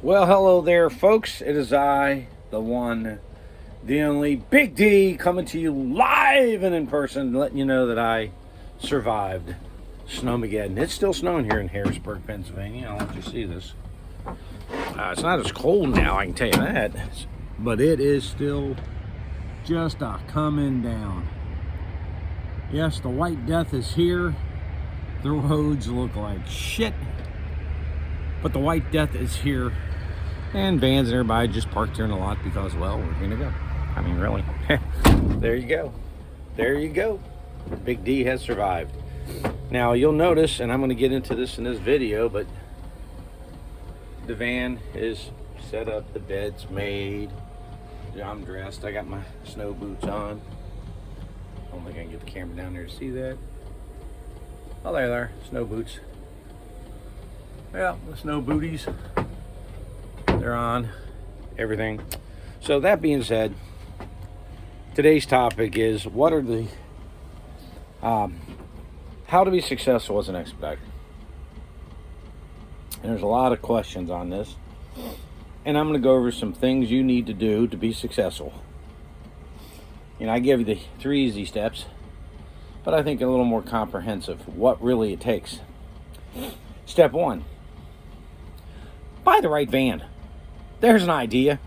Well, hello there, folks. It is I, the one, the only Big D, coming to you live and in person, letting you know that I survived Snowmageddon. It's still snowing here in Harrisburg, Pennsylvania. I'll let you see this. It's not as cold now, I can tell you that, but it is still just a coming down. Yes, the White Death is here. The roads look like shit, but the White Death is here. And vans and everybody just parked here in the lot because, well, we're gonna go. I mean, really. There you go. There you go. Big D has survived. Now, you'll notice, and I'm gonna get into this in this video, but the van is set up, the bed's made. I'm dressed, I got my snow boots on. I don't think I can get the camera down there to see that. Oh, there they are, snow boots. Yeah, the snow booties. They're on, everything. So that being said, today's topic is what are the, how to be successful as an expediter. And there's a lot of questions on this. And I'm going to go over some things you need to do to be successful. You know, I give you the 3 easy steps, but I think a little more comprehensive, what really it takes. Step 1, buy the right van. There's an idea.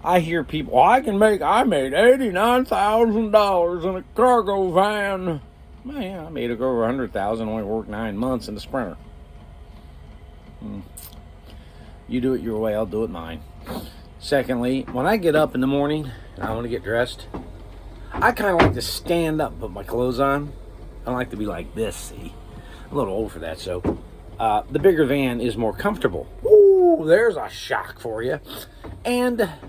I hear people, oh, I made $89,000 in a cargo van. Well, yeah, I made it over 100,000, only worked 9 months in the Sprinter. You do it your way, I'll do it mine. Secondly, when I get up in the morning and I want to get dressed, I kind of like to stand up, put my clothes on. I don't like to be like this, see? I'm a little old for that, so the bigger van is more comfortable. Ooh, there's a shock for you. And a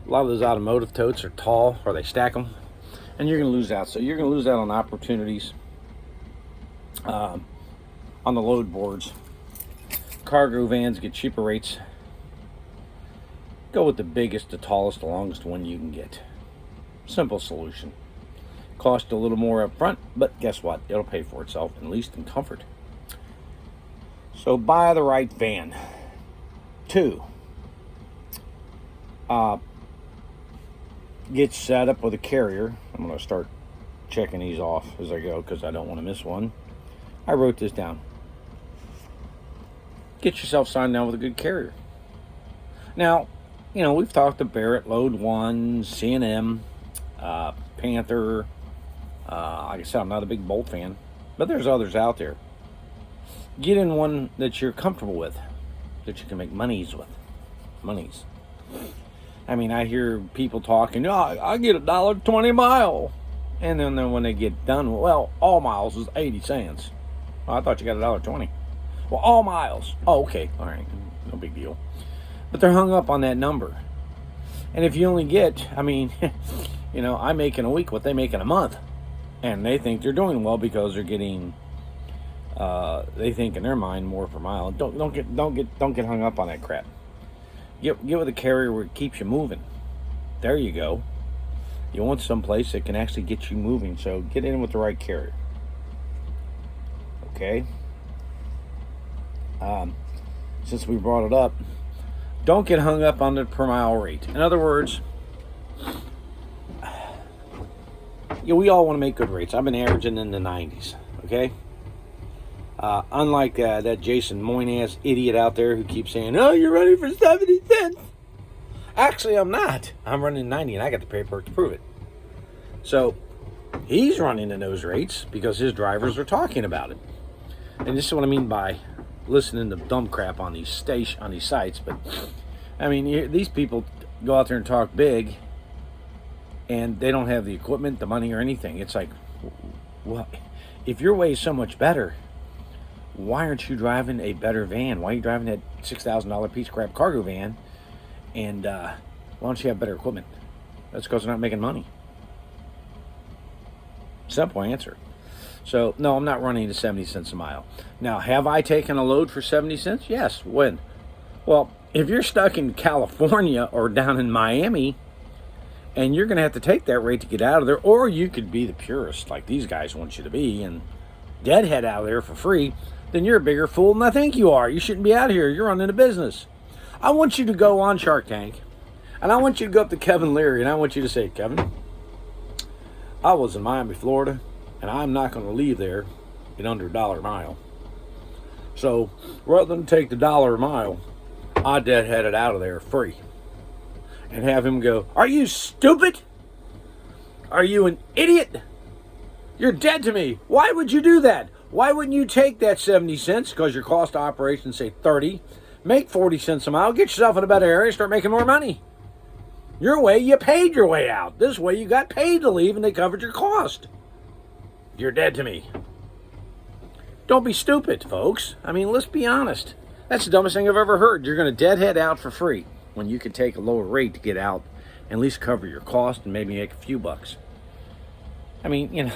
lot of those automotive totes are tall, or they stack them, and you're going to lose out. So you're going to lose out on opportunities on the load boards. Cargo vans get cheaper rates. Go with the biggest, the tallest, the longest one you can get. Simple solution. Cost a little more up front, but guess what? It'll pay for itself, at least in comfort. So buy the right van. 2, get set up with a carrier. I'm going to start checking these off as I go because I don't want to miss one. I wrote this down. Get yourself signed down with a good carrier. Now, you know, we've talked to Barrett, Load One, C&M, Panther. Like I said, I'm not a big Bolt fan, but there's others out there. Get in one that you're comfortable with, that you can make monies with. Monies. I mean, I hear people talking, oh, I get $1.20 a mile. And then when they get done, well, all miles is 80 cents. Well, I thought you got $1.20. Well, all miles. Oh, okay. All right. No big deal. But they're hung up on that number. And if you only get, I mean, you know, I make in a week what they make in a month. And they think they're doing well because they're getting, they think in their mind more per mile. Don't get hung up on that crap. Get with a carrier where it keeps you moving. There you go. You want someplace that can actually get you moving, so get in with the right carrier. Okay. Since we brought it up, don't get hung up on the per mile rate. In other words, we all want to make good rates. I've been averaging in the 90s, okay? Unlike that Jason Moynihan idiot out there who keeps saying, oh, you're running for 70 cents. Actually, I'm not. I'm running 90, and I got the paperwork to prove it. So he's running in those rates because his drivers are talking about it. And this is what I mean by listening to dumb crap on these sites. But I mean, these people go out there and talk big, and they don't have the equipment, the money, or anything. It's like, well, if your way is so much better, why aren't you driving a better van? Why are you driving that $6,000 piece of crap cargo van? And why don't you have better equipment? That's because they're not making money. Simple answer. So, no, I'm not running to 70 cents a mile. Now, have I taken a load for 70 cents? Yes. When? Well, if you're stuck in California or down in Miami, and you're going to have to take that rate to get out of there, or you could be the purist like these guys want you to be and deadhead out of there for free, then you're a bigger fool than I think you are. You shouldn't be out here. You're running a business. I want you to go on Shark Tank, and I want you to go up to Kevin Leary, and I want you to say, Kevin, I was in Miami, Florida, and I'm not going to leave there at under $1 a mile. So rather than take the $1 a mile, I deadheaded out of there free. And have him go, are you stupid? Are you an idiot? You're dead to me. Why would you do that? Why wouldn't you take that 70 cents, because your cost of operation, say 30, make 40 cents a mile, get yourself in a better area, start making more money. Your way, you paid your way out. This way, you got paid to leave and they covered your cost. You're dead to me. Don't be stupid, folks. I mean, let's be honest. That's the dumbest thing I've ever heard. You're going to deadhead out for free when you could take a lower rate to get out and at least cover your cost and maybe make a few bucks. I mean, you know,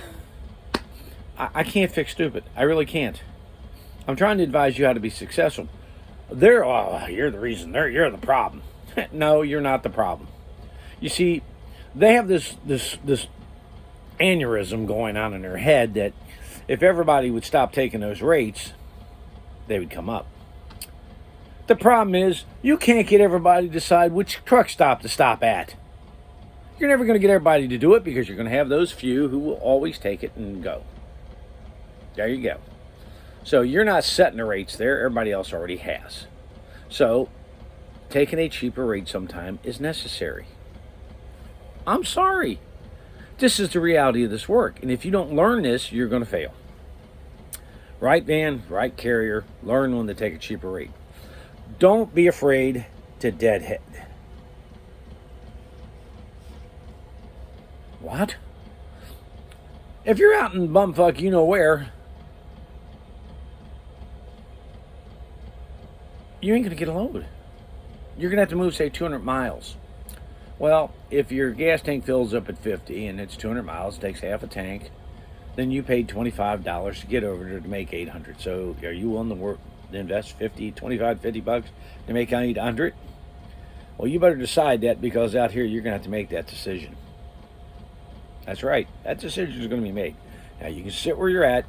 I can't fix stupid. I really can't. I'm trying to advise you how to be successful. You're the reason. You're the problem. No, you're not the problem. You see, they have this aneurysm going on in their head that if everybody would stop taking those rates, they would come up. The problem is you can't get everybody to decide which truck stop to stop at. You're never going to get everybody to do it because you're going to have those few who will always take it and go. There you go. So you're not setting the rates there. Everybody else already has. So taking a cheaper rate sometime is necessary. I'm sorry. This is the reality of this work. And if you don't learn this, you're going to fail. Right van, right carrier, learn when to take a cheaper rate. Don't be afraid to deadhead. What? If you're out in bumfuck you know where, you ain't going to get a load. You're going to have to move, say, 200 miles. Well, if your gas tank fills up at 50 and it's 200 miles, takes half a tank, then you paid $25 to get over there to make 800. So are you willing to invest 50, 25, 50 bucks to make 800? Well, you better decide that, because out here you're going to have to make that decision. That's right. That decision is going to be made. Now, you can sit where you're at,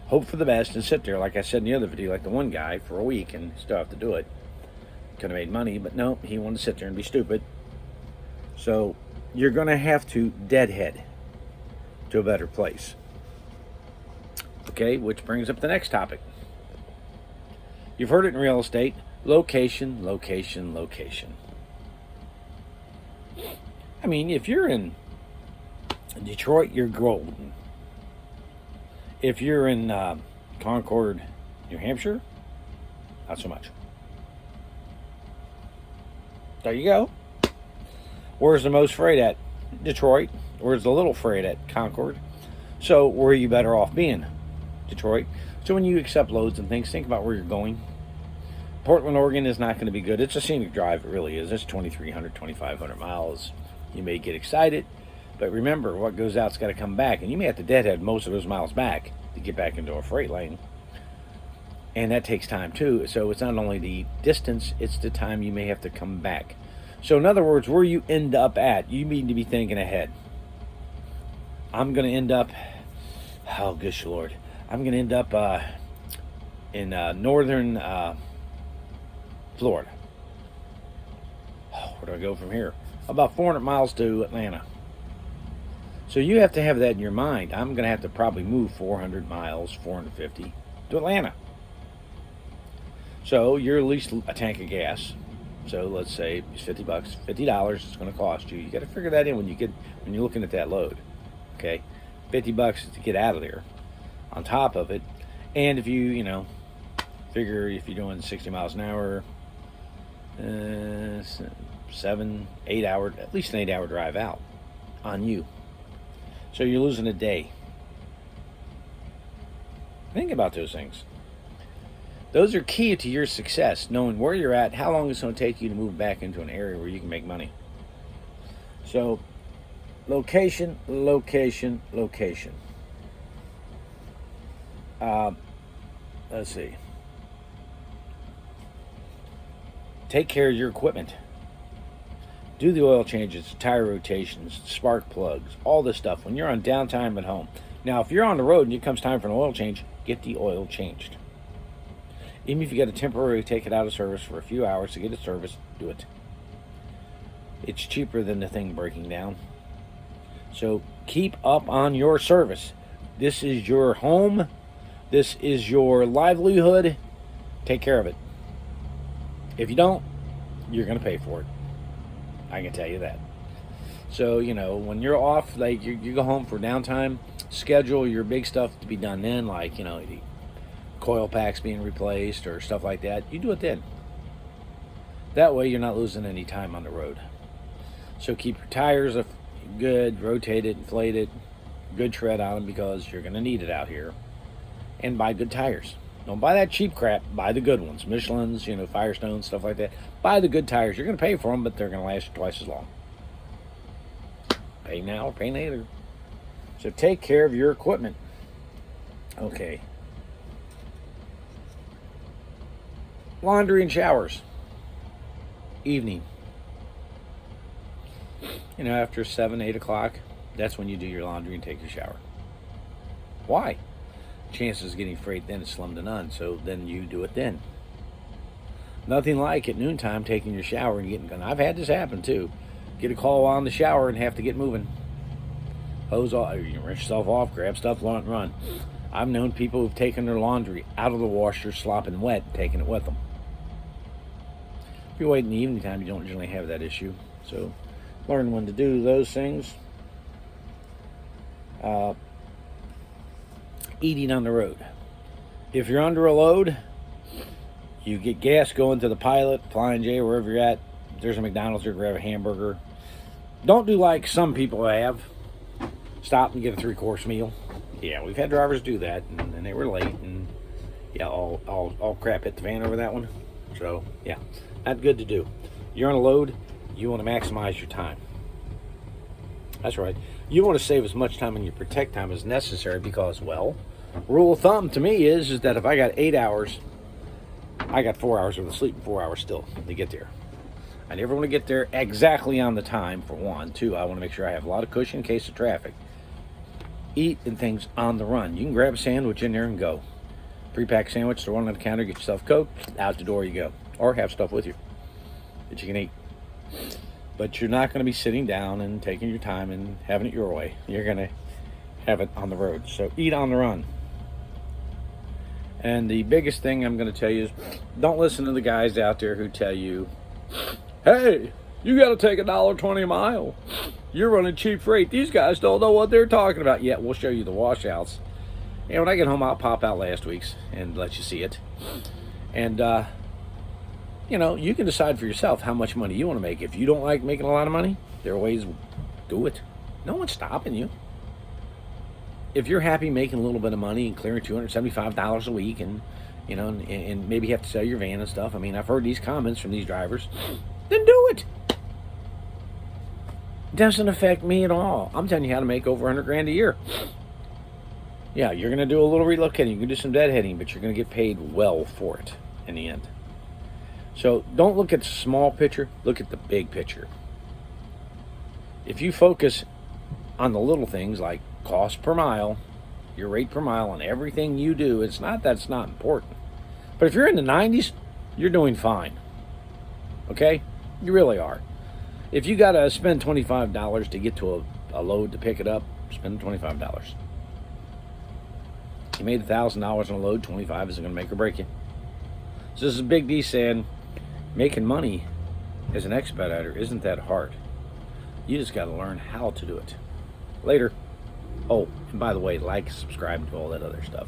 hope for the best, and sit there, like I said in the other video, like the one guy, for a week and still have to do it. Could have made money, but no, he wanted to sit there and be stupid. So you're going to have to deadhead to a better place. Okay, which brings up the next topic. You've heard it in real estate. Location, location, location. I mean, if you're in Detroit, you're golden. If you're in Concord, New Hampshire, not so much. There you go. Where's the most freight at? Detroit. Where's the little freight at? Concord. So where are you better off being? Detroit. So when you accept loads and things, think about where you're going. Portland, Oregon is not going to be good. It's a scenic drive. It really is. It's 2,300, 2,500 miles. You may get excited, but remember, what goes out's got to come back, and you may have to deadhead most of those miles back to get back into a freight lane. And that takes time too. So it's not only the distance, it's the time you may have to come back. So in other words, where you end up at, you need to be thinking ahead. I'm going to end up, oh gosh Lord, I'm going to end up in northern Florida. Oh, where do I go from here? About 400 miles to Atlanta. So you have to have that in your mind. I'm going to have to probably move 400 miles, 450 to Atlanta. So you're at least a tank of gas. So let's say it's $50, $50 it's going to cost you. You got to figure that in when you're looking at that load. Okay, $50 to get out of there. On top of it, and if you figure if you're doing 60 miles an hour, 7, 8 hour, at least an 8 hour drive out on you. So you're losing a day. Think about those things. Those are key to your success, knowing where you're at, how long it's going to take you to move back into an area where you can make money. So, location, location, location. Let's see. Take care of your equipment. Do the oil changes, tire rotations, spark plugs, all this stuff when you're on downtime at home. Now, if you're on the road and it comes time for an oil change, get the oil changed. Even if you got to temporarily take it out of service for a few hours to get it serviced, do it. It's cheaper than the thing breaking down. So keep up on your service. This is your home. This is your livelihood. Take care of it. If you don't, you're going to pay for it. I can tell you that. So, when you're off, like you go home for downtime, schedule your big stuff to be done then, like, the coil packs being replaced or stuff like that. You do it then. That way you're not losing any time on the road. So keep your tires good, rotate it, inflate it, good tread on them because you're going to need it out here. And buy good tires. Don't buy that cheap crap. Buy the good ones. Michelin's, Firestones, stuff like that. Buy the good tires. You're going to pay for them, but they're going to last you twice as long. Pay now or pay later. So take care of your equipment. Okay. Laundry and showers. Evening. After 7, 8 o'clock, that's when you do your laundry and take your shower. Why? Chances of getting freight then is slim to none, so then you do it then. Nothing like at noontime taking your shower and getting done. I've had this happen too. Get a call on the shower and have to get moving. Hose off, you rinse yourself off, grab stuff, run. I've known people who've taken their laundry out of the washer, slopping wet, taking it with them. If you wait in the evening time, you don't generally have that issue. So learn when to do those things. Eating on the road. If you're under a load, you get gas going to the Pilot, Flying J, wherever you're at. There's a McDonald's there, grab a hamburger. Don't do like some people have. Stop and get a 3-course meal. Yeah, we've had drivers do that, and they were late, and yeah, all crap hit the fan over that one. So yeah, not good to do. You're on a load. You want to maximize your time. That's right. You want to save as much time in your protect time as necessary because, well, rule of thumb to me is that if I got 8 hours, I got 4 hours worth of sleep and 4 hours still to get there. I never want to get there exactly on the time, for one. Two, I want to make sure I have a lot of cushion in case of traffic. Eat and things on the run. You can grab a sandwich in there and go. Pre-packed sandwich, throw one on the counter, get yourself Coke, out the door you go. Or have stuff with you that you can eat. But you're not going to be sitting down and taking your time and having it your way. You're going to have it on the road. So eat on the run. And the biggest thing I'm going to tell you is don't listen to the guys out there who tell you, hey, you got to take $1.20 a mile. You're running cheap freight. These guys don't know what they're talking about yet. We'll show you the washouts. And when I get home, I'll pop out last week's and let you see it. And, you can decide for yourself how much money you want to make. If you don't like making a lot of money, there are ways to do it. No one's stopping you. If you're happy making a little bit of money and clearing $275 a week and maybe you have to sell your van and stuff. I mean, I've heard these comments from these drivers. Then do it. It doesn't affect me at all. I'm telling you how to make over $100,000 a year. Yeah, you're going to do a little relocating. You can do some deadheading, but you're going to get paid well for it in the end. So don't look at the small picture. Look at the big picture. If you focus on the little things like cost per mile, your rate per mile, and everything you do, it's not that it's not important. But if you're in the 90s, you're doing fine. Okay? You really are. If you got to spend $25 to get to a load to pick it up, spend $25. You made $1,000 on a load, 25 isn't going to make or break you. So this is Big D saying, making money as an expediter isn't that hard. You just got to learn how to do it. Later. Oh, and by the way, like, subscribe, and do all that other stuff.